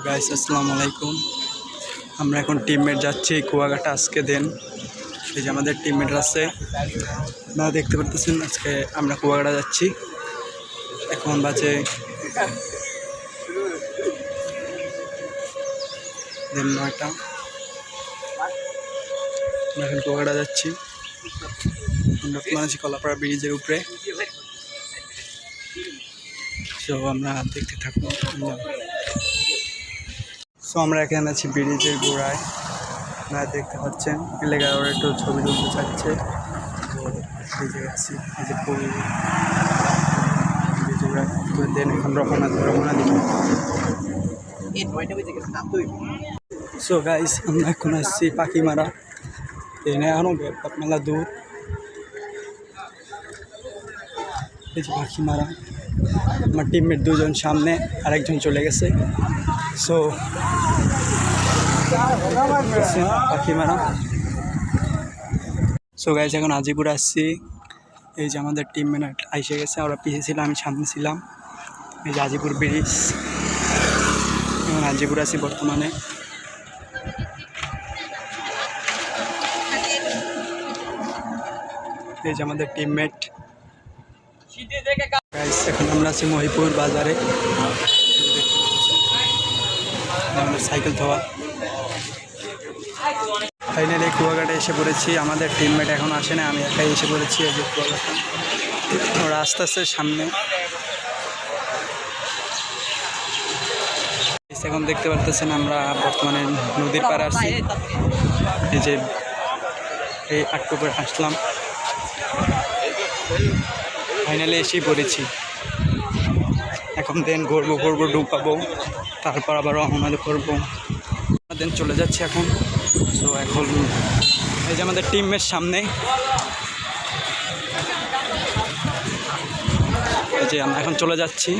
Guys আসসালামু আলাইকুম। আমরা এখন টিমমেট যাচ্ছি কুয়াকাটা। আজকে দিন এই যে আমাদের টিমমেট আছে, আপনারা দেখতে পারতেছেন। আজকে আমরা কুয়াকাটা যাচ্ছি। এখন বাজে দিন 9টা। আমরা এখন কুয়াকাটা যাচ্ছি। আমরা আছি কলাপাড়া ব্রিজের উপরে। সো আমরা দেখতে থাকবো। সো আমরা এখানে আছি ব্রিজের গোড়ায়, আপনারা দেখতে পাচ্ছেন। এলাকার ওরা একটু ছবি তুলতে চাচ্ছে। তো এই যে আছি, এই যে দেন এখন রওনা দিবে। সো গাইস আমরা এখন আসছি পাখিমারা। এনে এখনো ব্যাপক মেলা দূর। এই যে পাখিমারা, আমার টিমমেট দুজন সামনে, আরেকজন চলে গেছে। সো পাখিমারা। সো গাইস এখন আজিপুর আসছি। এই যে আমাদের টিমমেট আইসে গেছে, ওরা পিছিয়ে ছিল, আমি সামনে ছিলাম। এই যে আজিপুর ব্রিজ, এখন আজিপুর আছি বর্তমানে। এই যে আমাদের টিমমেট। গাইস এখন আমরা আছি মহিপুর বাজারে। আমাদের সাইকেল ধোয়া। ফাইনালি কুয়াকাটা এসে পড়েছি। আমাদের টিমমেট এখন আসে না, আমি একাই এসে পড়েছি। এই যে কুয়াকাটা, ওরা আস্তে আস্তে সামনে। এখন দেখতে পারতেছেন আমরা বর্তমানে নদীর পাড়ে আসছি। এই যে এই আটটু করে আসলাম, ফাইনালি এসেই পড়েছি। এখন দেন ঘুরবো ডুবাবো, তারপর আবার রওনা করবো। দেন চলে যাচ্ছি এখন। সো এখন এই যে আমাদের টিমের সামনে, এই যে আমরা এখন চলে যাচ্ছি।